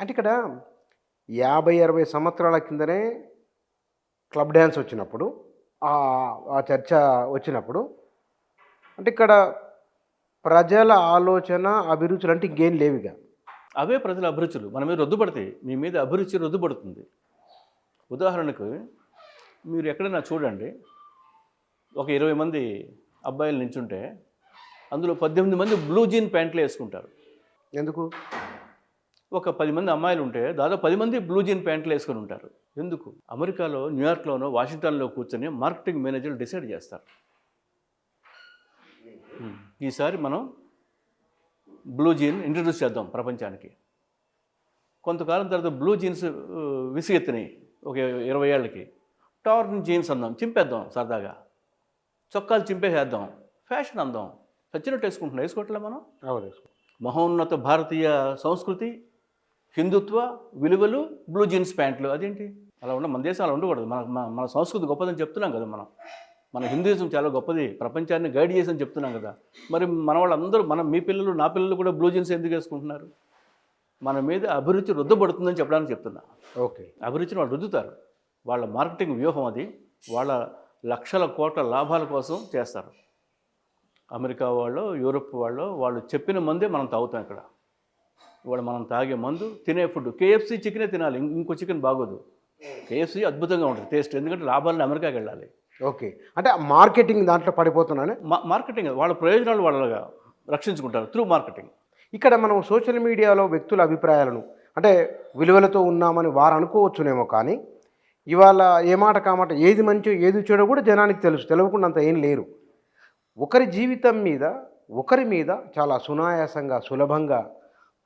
అంటే ఇక్కడ 50, 60 సంవత్సరాల కిందనే క్లబ్ డాన్స్ వచ్చినప్పుడు ఆ చర్చ వచ్చినప్పుడు అంటే ఇక్కడ ప్రజల ఆలోచన, అభిరుచులు అంటే ఇంకేం లేవిగ. అవే ప్రజల అభిరుచులు మన మీద రుద్దుపడతాయి. మీ మీద అభిరుచి రుద్దుపడుతుంది. ఉదాహరణకు మీరు ఎక్కడైనా చూడండి, ఒక 20 మంది అబ్బాయిలు నించుంటే అందులో 18 మంది బ్లూ జీన్ ప్యాంట్లు వేసుకుంటారు. ఎందుకు? ఒక 10 మంది అమ్మాయిలు ఉంటే దాదాపు 10 మంది బ్లూ జీన్ ప్యాంట్లు వేసుకొని ఉంటారు. ఎందుకు? అమెరికాలో, న్యూయార్క్లోనో, వాషింగ్టన్లో కూర్చొని మార్కెటింగ్ మేనేజర్లు డిసైడ్ చేస్తారు. ఈసారి మనం బ్లూ జీన్ ఇంట్రడ్యూస్ చేద్దాం ప్రపంచానికి. కొంతకాలం తర్వాత బ్లూ జీన్స్ విసిగెత్తినాయి. ఒక 20 ఏళ్ళకి టార్న్ జీన్స్ అందాం, చింపేద్దాం సరదాగా, చొక్కాలు చింపేసేద్దాం, ఫ్యాషన్ అందాం. చచ్చినట్టు వేసుకుంటున్నాం, వేసుకోవట్లే మనం. మహోన్నత భారతీయ సంస్కృతి, హిందుత్వ విలువలు, బ్లూ జీన్స్ ప్యాంట్లు, అదేంటి అలా మన దేశం అలా ఉండకూడదు. మన సంస్కృతి గొప్పదని చెప్తున్నాం కదా. మన హిందూయిజం చాలా గొప్పది, ప్రపంచాన్ని గైడ్ చేసి అని చెప్తున్నాం కదా. మరి మన వాళ్ళందరూ, మీ పిల్లలు, నా పిల్లలు కూడా బ్లూ జీన్స్ ఎందుకు వేసుకుంటున్నారు? మన మీద అభిరుచి రుద్దబడుతుందని చెప్పడానికి చెప్తున్నా. ఓకే, అభిరుచిని వాళ్ళు రుద్దుతారు. వాళ్ళ మార్కెటింగ్ వ్యూహం అది. వాళ్ళ లక్షల కోట్ల లాభాల కోసం చేస్తారు. అమెరికా వాళ్ళు, యూరోప్ వాళ్ళు చెప్పిన మందే మనం తాగుతాం ఇక్కడ. ఇవాళ మనం తాగే మందు, తినే ఫుడ్, కేఎఫ్సీ చికెనే తినాలి, ఇంకో చికెన్ బాగోదు. కేఎఫ్సీ అద్భుతంగా ఉంటుంది టేస్ట్, ఎందుకంటే లాభాలను అమెరికాకి వెళ్ళాలి. ఓకే, అంటే మార్కెటింగ్ దాంట్లో పడిపోతున్నానే. మార్కెటింగ్ వాళ్ళ ప్రయోజనాలు వాళ్ళగా రక్షించుకుంటారు త్రూ మార్కెటింగ్. ఇక్కడ మనం సోషల్ మీడియాలో వ్యక్తుల అభిప్రాయాలను అంటే విలువలతో ఉన్నామని వారు అనుకోవచ్చునేమో, కానీ ఇవాళ ఏ మాట కామాట ఏది మంచో ఏది చెడో కూడా జనానికి తెలుసు, తెలియకుండా అంత ఏం లేరు. ఒకరి జీవితం మీద, ఒకరి మీద చాలా సునాయాసంగా, సులభంగా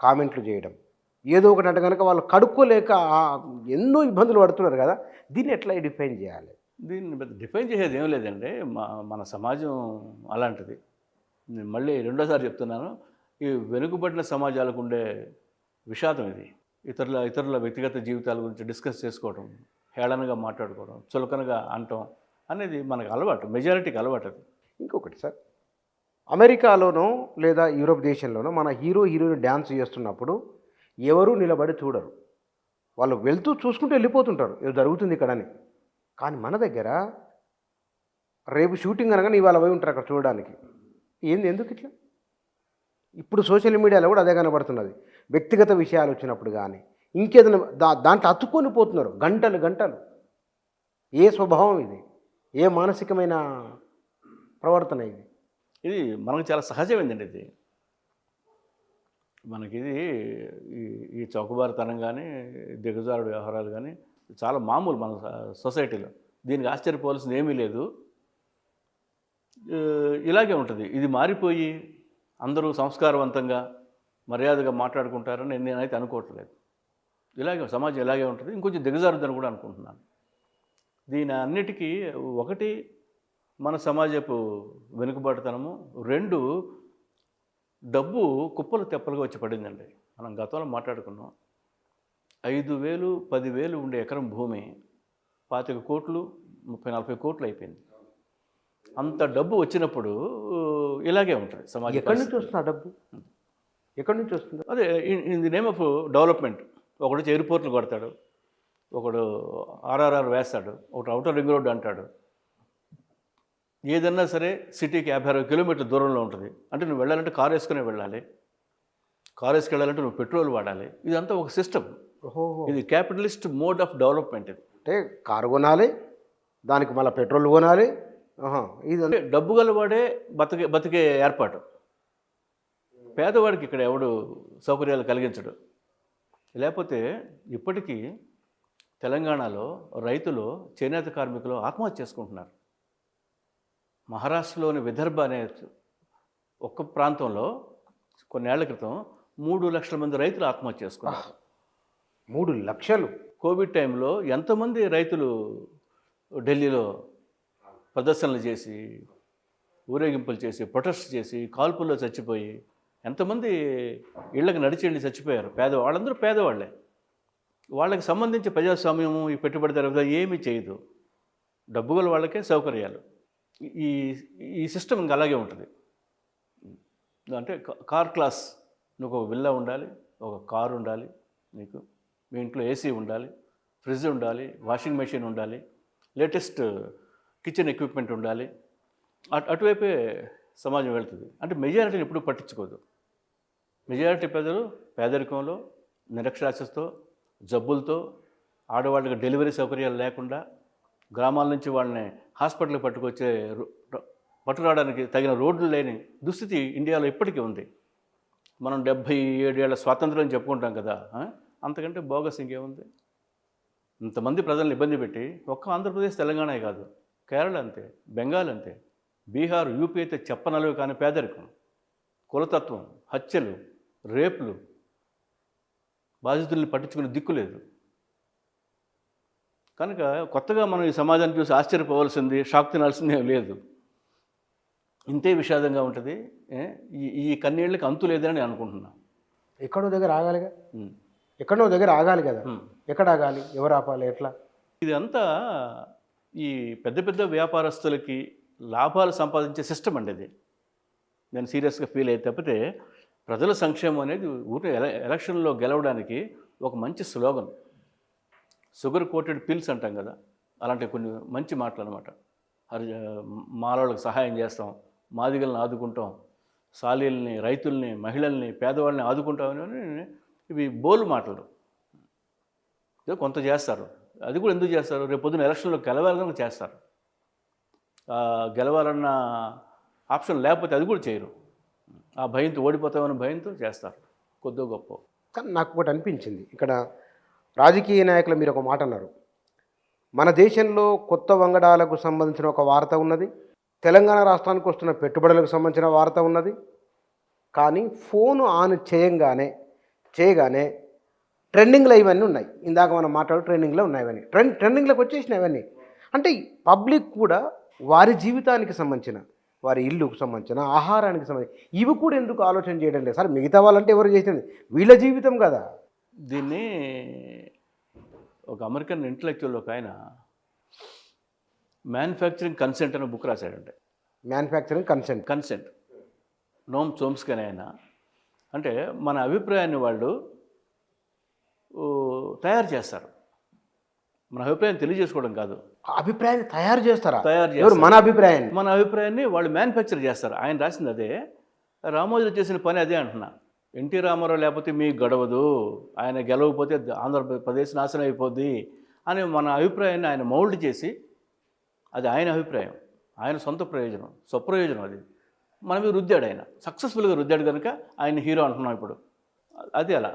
కామెంట్లు చేయడం, ఏదో ఒకటి అంటే కనుక వాళ్ళు కడుక్కోలేక ఎన్నో ఇబ్బందులు పడుతున్నారు కదా. దీన్ని ఎట్లా డిఫైన్ చేయాలి? దీన్ని డిఫైన్ చేసేది ఏం లేదండి. మన సమాజం అలాంటిది. నేను మళ్ళీ రెండోసారి చెప్తున్నాను, ఈ వెనుకబడిన సమాజాలకు ఉండే విషాదం ఇది. ఇతరుల వ్యక్తిగత జీవితాల గురించి డిస్కస్ చేసుకోవడం, హేళనగా మాట్లాడుకోవడం, చులకనగా అనటం అనేది మనకు అలవాటు, మెజారిటీకి అలవాటు అది. ఇంకొకటి సార్, అమెరికాలోనో లేదా యూరోప్ దేశంలోనో మన హీరోయిన్ డ్యాన్స్ చేస్తున్నప్పుడు ఎవరూ నిలబడి చూడరు. వాళ్ళు వెళ్తూ చూసుకుంటూ వెళ్ళిపోతుంటారు, ఏదో జరుగుతుంది ఇక్కడ అని. కానీ మన దగ్గర రేపు షూటింగ్ అనగానే ఇవాళ పోయి ఉంటారు అక్కడ చూడడానికి. ఎందుకు ఇట్లా? ఇప్పుడు సోషల్ మీడియాలో కూడా అదే కనబడుతున్నది. వ్యక్తిగత విషయాలు వచ్చినప్పుడు కానీ ఇంకేదైనా దాంట్లో అతుక్కొని పోతున్నారు గంటలు గంటలు. ఏ స్వభావం ఇది? ఏ మానసికమైన ప్రవర్తన ఇది? ఇది మనకు చాలా సహజమైందండి. ఇది మనకిది ఈ చౌకబారుతనం కానీ, దిగజారుడు వ్యవహారాలు కానీ చాలా మామూలు మన సొసైటీలో. దీనికి ఆశ్చర్యపోవాల్సింది ఏమీ లేదు. ఇలాగే ఉంటుంది. ఇది మారిపోయి అందరూ సంస్కారవంతంగా, మర్యాదగా మాట్లాడుకుంటారని నేనైతే అనుకోవట్లేదు. ఇలాగే సమాజం ఇలాగే ఉంటుంది. ఇంకొంచెం దిగజారుద్దని కూడా అనుకుంటున్నాను. దీని అన్నిటికీ ఒకటి మన సమాజపు వెనుకబాటుతనము, 2 డబ్బు కుప్పలు తెప్పలుగా వచ్చి పడిందండి. మనం గతంలో మాట్లాడుకున్నాం. 5,000, 10,000 ఉండే ఎకరం భూమి 25 కోట్లు, 30-40 కోట్లు అయిపోయింది. అంత డబ్బు వచ్చినప్పుడు ఇలాగే ఉంటుంది సమాజం. ఎక్కడి నుంచి వస్తుంది ఆ డబ్బు? ఎక్కడి నుంచి వస్తుంది? అదే in the name of development. ఒకడు ఎయిర్పోర్ట్లు కొడతాడు, ఒకడు ఆర్ఆర్ఆర్ వేస్తాడు, ఒకటి అవుటర్ రింగ్ రోడ్డు అంటాడు. ఏదన్నా సరే సిటీకి 50-60 కిలోమీటర్ల దూరంలో ఉంటుంది. అంటే నువ్వు వెళ్ళాలంటే కారు వేసుకునే వెళ్ళాలి, కారు వేసుకెళ్ళాలంటే నువ్వు పెట్రోల్ వాడాలి. ఇదంతా ఒక సిస్టమ్. ఇది క్యాపిటలిస్ట్ మోడ్ ఆఫ్ డెవలప్మెంట్. ఇది అంటే కారు కొనాలి, దానికి మళ్ళీ పెట్రోల్ కొనాలి. ఇది డబ్బు గలవాడే బతికే ఏర్పాటు. పేదవాడికి ఇక్కడ ఎవడు సౌకర్యాలు కలిగించడు. లేకపోతే ఇప్పటికీ తెలంగాణలో రైతులు, చేనేత కార్మికులు ఆత్మహత్య చేసుకుంటున్నారు. మహారాష్ట్రలోని విదర్భ అనే ఒక్క ప్రాంతంలో కొన్నేళ్ల క్రితం 3 లక్షల మంది రైతులు ఆత్మహత్య చేసుకున్నారు. 3 లక్షలు? కోవిడ్ టైంలో ఎంతమంది రైతులు ఢిల్లీలో ప్రదర్శనలు చేసి, ఊరేగింపులు చేసి, ప్రొటెస్ట్ చేసి, కాల్పుల్లో చచ్చిపోయి, ఎంతమంది ఇళ్ళకి నడిచి వెళ్ళి చచ్చిపోయారు. వాళ్ళందరూ పేదవాళ్ళే. వాళ్ళకి సంబంధించి ప్రజాస్వామ్యము, ఈ పెట్టుబడిదారు ఏమీ చేయదు. డబ్బు గల వాళ్ళకే సౌకర్యాలు. ఈ సిస్టమ్ ఇంకా అలాగే ఉంటుంది. అంటే కార్ క్లాస్, నువ్వు ఒక విల్లా ఉండాలి, ఒక కారు ఉండాలి, నీకు. మీ ఇంట్లో ఏసీ ఉండాలి, ఫ్రిడ్జ్ ఉండాలి, వాషింగ్ మెషిన్ ఉండాలి, లేటెస్ట్ కిచెన్ ఎక్విప్మెంట్ ఉండాలి. అటువైపే సమాజం వెళ్తుంది. అంటే మెజారిటీని ఎప్పుడూ పట్టించుకోదు. మెజారిటీ ప్రజలు పేదరికంలో, నిరక్షరాస్యతతో, జబ్బులతో, ఆడవాళ్ళకి డెలివరీ సౌకర్యాలు లేకుండా, గ్రామాల నుంచి వాళ్ళని హాస్పిటల్కి పట్టుకురావడానికి తగిన రోడ్లు లేని దుస్థితి ఇండియాలో ఇప్పటికీ ఉంది. మనం 77 ఏళ్ల స్వాతంత్రం చెప్పుకుంటాం కదా, అంతకంటే బోగస్ ఇంకేముంది? ఇంతమంది ప్రజలను ఇబ్బంది పెట్టి, ఒక్క ఆంధ్రప్రదేశ్ తెలంగాణే కాదు, కేరళ అంతే, బెంగాల్ అంతే, బీహార్, యూపీ అయితే చెప్పనలవి కానీ పేదరికం, కులతత్వం, హత్యలు, రేపులు, బాధితుల్ని పట్టించుకునే దిక్కు లేదు. కనుక కొత్తగా మనం ఈ సమాజాన్ని చూసి ఆశ్చర్యపోవాల్సింది, షాక్ తినాల్సిందే లేదు. ఇంతే విషాదంగా ఉంటుంది. ఈ కన్నీళ్ళకి అంతు లేదని నేను అనుకుంటున్నాను. ఎక్కడో దగ్గర ఆగాలిగా, ఎక్కడో దగ్గర ఆగాలి కదా. ఎక్కడ ఆగాలి, ఎవరు ఆపాలి, ఎట్లా? ఇదంతా ఈ పెద్ద పెద్ద వ్యాపారస్తులకి లాభాలు సంపాదించే సిస్టమ్ అండి ఇది. నేను సీరియస్గా ఫీల్ అయితే తప్పితే ప్రజల సంక్షేమం అనేది ఊరికే ఎలక్షన్లో గెలవడానికి ఒక మంచి స్లోగన్. షుగర్ కోటెడ్ పిల్స్ అంటాం కదా, అలాంటి కొన్ని మంచి మాటలు అనమాట. మాలోళ్ళకి సహాయం చేస్తాం, మాదిగల్ని ఆదుకుంటాం, సాలీల్ని, రైతుల్ని, మహిళల్ని, పేదవాళ్ళని ఆదుకుంటామని ఇవి బోలు మాటలు. ఏదో కొంత చేస్తారు. అది కూడా ఎందుకు చేస్తారు? రేపు పొద్దున ఎలక్షన్లో గెలవాలని చేస్తారు. గెలవాలన్న ఆప్షన్ లేకపోతే అది కూడా చేయరు. ఆ భయంతో, ఓడిపోతామన్న భయంతో చేస్తారు కొద్దో గొప్ప. కానీ నాకు ఒకటి అనిపించింది, ఇక్కడ రాజకీయ నాయకులు మీరు ఒక మాట అన్నారు, మన దేశంలో కొత్త వంగడాలకు సంబంధించిన ఒక వార్త ఉన్నది, తెలంగాణ రాష్ట్రానికి వస్తున్న పెట్టుబడులకు సంబంధించిన వార్త ఉన్నది. కానీ ఫోన్ ఆన్ చేయగానే ట్రెండింగ్లో ఇవన్నీ ఉన్నాయి. ఇందాక మనం ట్రెండింగ్లో ఉన్నాయి ఇవన్నీ, ట్రెండింగ్లోకి వచ్చేసినాయి ఇవన్నీ. అంటే పబ్లిక్ కూడా వారి జీవితానికి సంబంధించిన, వారి ఇల్లుకు సంబంధించిన, ఆహారానికి సంబంధించిన ఇవి కూడా ఎందుకు ఆలోచన చేయడం లేదు సార్? మిగతా వాళ్ళంటే ఎవరు చేసింది, వీళ్ళ జీవితం కదా. దీన్ని ఒక అమెరికన్ ఇంటలెక్చువల్ ఒక ఆయన మ్యానుఫ్యాక్చరింగ్ కన్సెంట్ అనే బుక్ రాశాడంటే. మ్యానుఫ్యాక్చరింగ్ కన్సెంట్ నోమ్ చోమ్స్కీ అనే ఆయన. అంటే మన అభిప్రాయాన్ని వాళ్ళు తయారు చేస్తారు. మన అభిప్రాయం తెలియజేసుకోవడం కాదు, అభిప్రాయాన్ని తయారు చేస్తారు. మన అభిప్రాయాన్ని వాళ్ళు మ్యానుఫ్యాక్చర్ చేస్తారు. ఆయన రాసింది అదే. రామోజీ చేసిన పని అదే అంటున్నా. ఎన్టీ రామారావు లేకపోతే మీకు గడవదు, ఆయన గెలవకపోతే ఆంధ్రప్రదేశ్ నాశనం అయిపోద్ది అని మన అభిప్రాయాన్ని ఆయన మౌల్డ్ చేసి, అది ఆయన అభిప్రాయం, ఆయన సొంత ప్రయోజనం, స్వప్రయోజనం, అది మన మీద రుద్దాడు. ఆయన సక్సెస్ఫుల్గా రుద్దాడు కనుక ఆయన హీరో అంటున్నాం ఇప్పుడు. అది అలా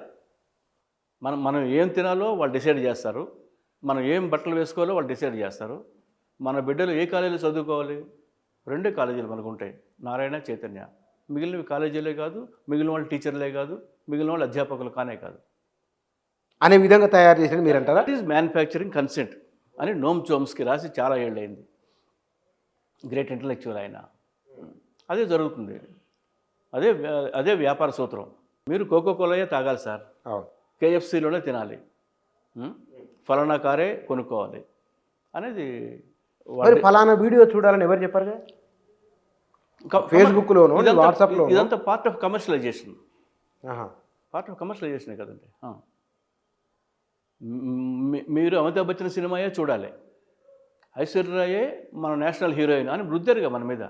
మనం ఏం తినాలో వాళ్ళు డిసైడ్ చేస్తారు, మనం ఏం బట్టలు వేసుకోవాలో వాళ్ళు డిసైడ్ చేస్తారు. మన బిడ్డలు ఏ కాలేజీలో చదువుకోవాలి, 2 కాలేజీలు మనకు ఉంటాయి, నారాయణ, చైతన్య. మిగిలినవి కాలేజీలే కాదు, మిగిలిన వాళ్ళు టీచర్లే కాదు, మిగిలిన వాళ్ళు అధ్యాపకులు కానే కాదు అనే విధంగా తయారు చేసిన మీరు అంటారా? ఇట్ ఈజ్ మ్యానుఫ్యాక్చరింగ్ కన్సెంట్ అని నోమ్ చోమ్స్కీ రాసి చాలా ఏళ్ళైంది. గ్రేట్ ఇంటలెక్చువల్ ఆయన. అదే జరుగుతుంది. అదే వ్యాపార సూత్రం. మీరు కోకోకోలాయే తాగాలి సార్, కేఎఫ్సీలోనే తినాలి, ఫలానా కారే కొనుక్కోవాలి అనేది. ఫలానా వీడియో చూడాలని ఎవరు చెప్పారు? ఫేస్బుక్లోనో, వాట్సాప్లో. ఇదంతా పార్ట్ ఆఫ్ కమర్షియలైజేషన్. కదండి. మీరు అమితాబ్ బచ్చన్ సినిమాయే చూడాలి, ఐశ్వర్యరాయే మన నేషనల్ హీరోయిన్ అని రుద్దారుగా మన మీద.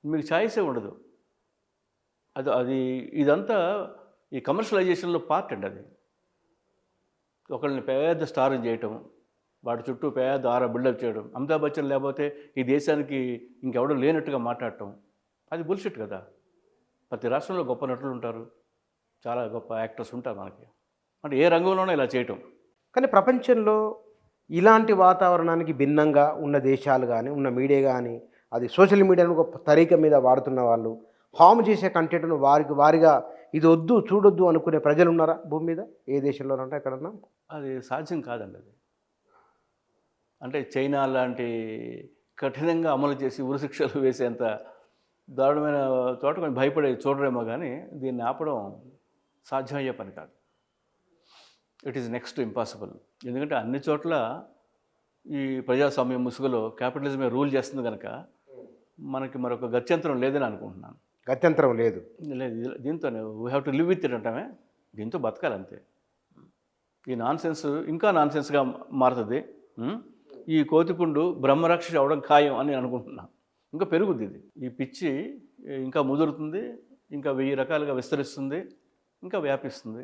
మీకు ఛాయిసే ఉండదు. ఇదంతా ఈ కమర్షియలైజేషన్లో పార్ట్ అండి. అది ఒకళ్ళని పెద్ద స్టార్ని చేయటం, వాటి చుట్టూ పెద్ద బిల్డప్ చేయడం, అమితాబ్ బచ్చన్ లేకపోతే ఈ దేశానికి ఇంకెవడో లేనట్టుగా మాట్లాడటం, అది బుల్షిట్ కదా. ప్రతి రాష్ట్రంలో గొప్ప నటులు ఉంటారు, చాలా గొప్ప యాక్టర్స్ ఉంటారు మనకి. అంటే ఏ రంగంలోనూ ఇలా చేయటం. కానీ ప్రపంచంలో ఇలాంటి వాతావరణానికి భిన్నంగా ఉన్న దేశాలు కానీ, ఉన్న మీడియా కానీ, అది సోషల్ మీడియాను ఒక తరీక మీద వాడుతున్న వాళ్ళు, హామ్ చేసే కంటెంట్ను వారిగా ఇది వద్దు, చూడొద్దు అనుకునే ప్రజలు ఉన్నారా భూమి మీద? ఏ దేశంలోనంటే ఎక్కడన్నా? అది సాధ్యం కాదండి. అది అంటే చైనా లాంటి కఠినంగా అమలు చేసి ఉరిశిక్షలు వేసేంత దారుణమైన చోట కొంచెం భయపడే చూడరేమో, కానీ దీన్ని ఆపడం సాధ్యమయ్యే పని కాదు. It is next impossible. ఎందుకంటే అన్ని చోట్ల ఈ ప్రజాస్వామ్యం ముసుగులో క్యాపిటలిజమే రూల్ చేస్తుంది కనుక మనకి మరొక గత్యంతరం లేదని అనుకుంటున్నాను. గత్యంతరం లేదు. దీంతోనే we have to live with it అంటామే, దీంతో బతకాలి అంతే. ఈ నాన్సెన్స్ ఇంకా నాన్సెన్స్గా మారుతుంది. ఈ కోతిపుండు బ్రహ్మరక్షసి అవడం ఖాయం అని నేను అనుకుంటున్నాను. ఇంకా పెరుగుద్ది ఇది. ఈ పిచ్చి ఇంకా ముదురుతుంది, ఇంకా 1000 రకాలుగా విస్తరిస్తుంది, ఇంకా వ్యాపిస్తుంది.